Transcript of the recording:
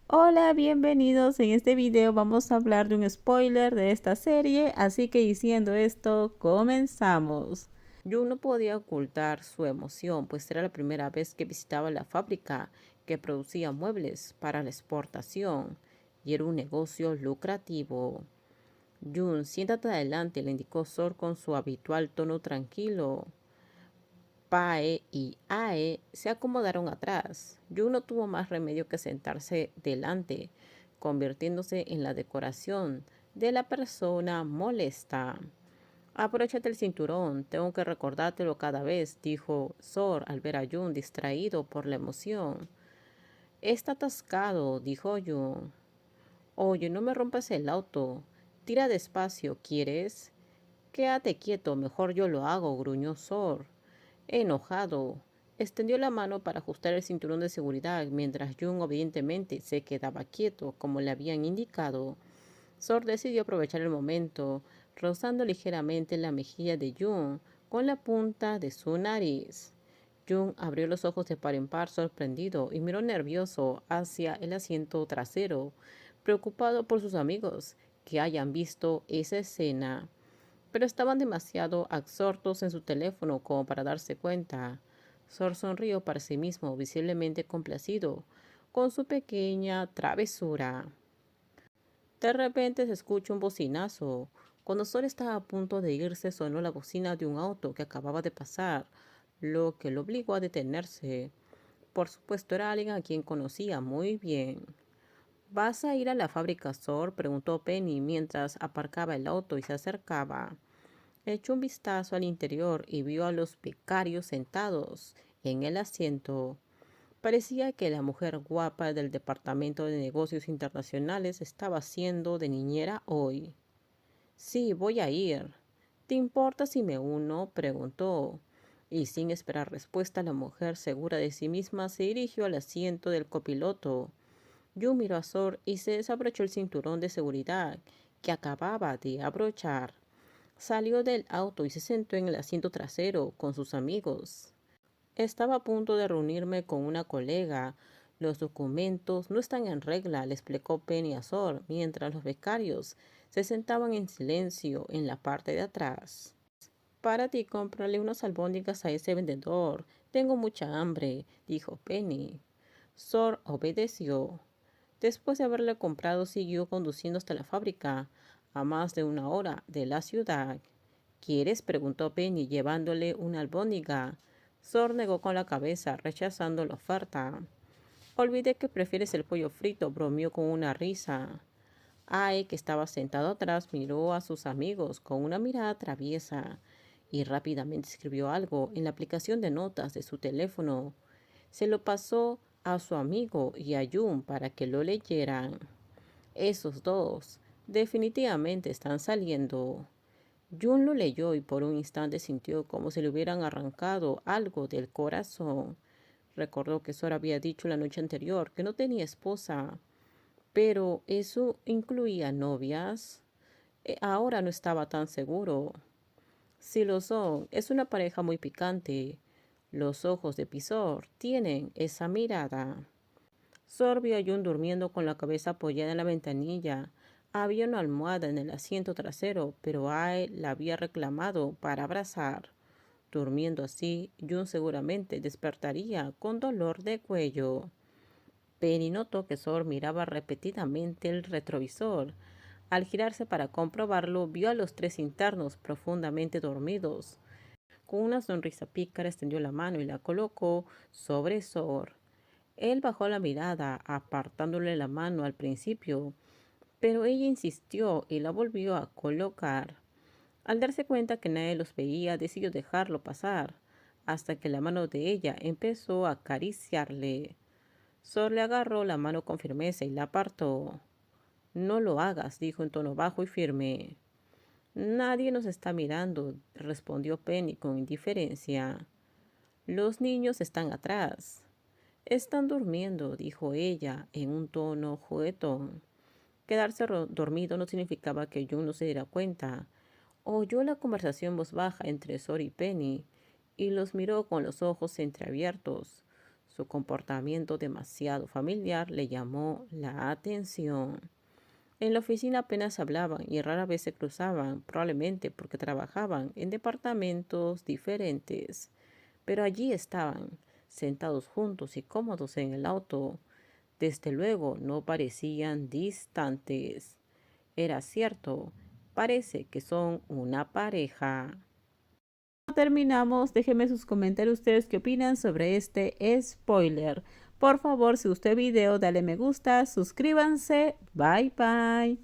Hola, bienvenidos. En este video vamos a hablar de un spoiler de esta serie, así que diciendo esto, comenzamos. Yu no podía ocultar su emoción, pues era la primera vez que visitaba la fábrica que producía muebles para la exportación y era un negocio lucrativo. Jun, siéntate adelante, le indicó Sor con su habitual tono tranquilo. Pae y Ae se acomodaron atrás. Yu no tuvo más remedio que sentarse delante, convirtiéndose en la decoración de la persona molesta. Apróchate el cinturón, tengo que recordártelo cada vez, dijo Sor al ver a Jun distraído por la emoción. Está atascado, dijo Jun. Oye, no me rompas el auto. Tira despacio, ¿quieres? Quédate quieto, mejor yo lo hago, gruñó Sor. Enojado, extendió la mano para ajustar el cinturón de seguridad mientras Jung obedientemente se quedaba quieto como le habían indicado. Sor decidió aprovechar el momento, rozando ligeramente la mejilla de Jung con la punta de su nariz. Jung abrió los ojos de par en par sorprendido y miró nervioso hacia el asiento trasero, preocupado por sus amigos que hayan visto esa escena, pero estaban demasiado absortos en su teléfono como para darse cuenta. Sor sonrió para sí mismo, visiblemente complacido con su pequeña travesura. De repente se escuchó un bocinazo. Cuando Sor estaba a punto de irse, sonó la bocina de un auto que acababa de pasar, lo que lo obligó a detenerse. Por supuesto, era alguien a quien conocía muy bien. ¿Vas a ir a la fábrica, Sor?, preguntó Penny mientras aparcaba el auto y se acercaba. Echó un vistazo al interior y vio a los becarios sentados en el asiento. Parecía que la mujer guapa del Departamento de Negocios Internacionales estaba haciendo de niñera hoy. Sí, voy a ir. ¿Te importa si me uno?, preguntó. Y sin esperar respuesta, la mujer, segura de sí misma, se dirigió al asiento del copiloto. Yu miró a Sor y se desabrochó el cinturón de seguridad que acababa de abrochar. Salió del auto y se sentó en el asiento trasero con sus amigos. Estaba a punto de reunirme con una colega. Los documentos no están en regla, le explicó Penny a Sor, mientras los becarios se sentaban en silencio en la parte de atrás. Para ti, cómprale unas albóndigas a ese vendedor. Tengo mucha hambre, dijo Penny. Sor obedeció. Después de haberle comprado, siguió conduciendo hasta la fábrica, a más de una hora de la ciudad. ¿Quieres?, preguntó Penny, llevándole una albóndiga. Sor negó con la cabeza, rechazando la oferta. Olvidé que prefieres el pollo frito, bromeó con una risa. Ae, que estaba sentado atrás, miró a sus amigos con una mirada traviesa y rápidamente escribió algo en la aplicación de notas de su teléfono. Se lo pasó a su amigo y a Jun para que lo leyeran. Esos dos definitivamente están saliendo. Jun lo leyó y por un instante sintió como si le hubieran arrancado algo del corazón. Recordó que Sora había dicho la noche anterior que no tenía esposa, pero eso incluía novias. Ahora no estaba tan seguro. Si lo son, es una pareja muy picante. Los ojos de Pisor tienen esa mirada. Sor vio a Jun durmiendo con la cabeza apoyada en la ventanilla. Había una almohada en el asiento trasero, pero Ae la había reclamado para abrazar. Durmiendo así, Jun seguramente despertaría con dolor de cuello. Penny notó que Sor miraba repetidamente el retrovisor. Al girarse para comprobarlo, vio a los tres internos profundamente dormidos. Con una sonrisa pícara extendió la mano y la colocó sobre Sor. Él bajó la mirada, apartándole la mano al principio, pero ella insistió y la volvió a colocar. Al darse cuenta que nadie los veía, decidió dejarlo pasar, hasta que la mano de ella empezó a acariciarle. Sor le agarró la mano con firmeza y la apartó. No lo hagas, dijo en tono bajo y firme. Nadie nos está mirando, respondió Penny con indiferencia. Los niños están atrás. Están durmiendo, dijo ella en un tono juguetón. Quedarse dormido no significaba que Jung no se diera cuenta. Oyó la conversación en voz baja entre Sor y Penny y los miró con los ojos entreabiertos. Su comportamiento demasiado familiar le llamó la atención. En la oficina apenas hablaban y rara vez se cruzaban, probablemente porque trabajaban en departamentos diferentes. Pero allí estaban, sentados juntos y cómodos en el auto. Desde luego no parecían distantes. Era cierto, parece que son una pareja. Terminamos, déjenme sus comentarios ustedes qué opinan sobre este spoiler. Por favor, si gustó el video, dale me gusta, suscríbanse, bye bye.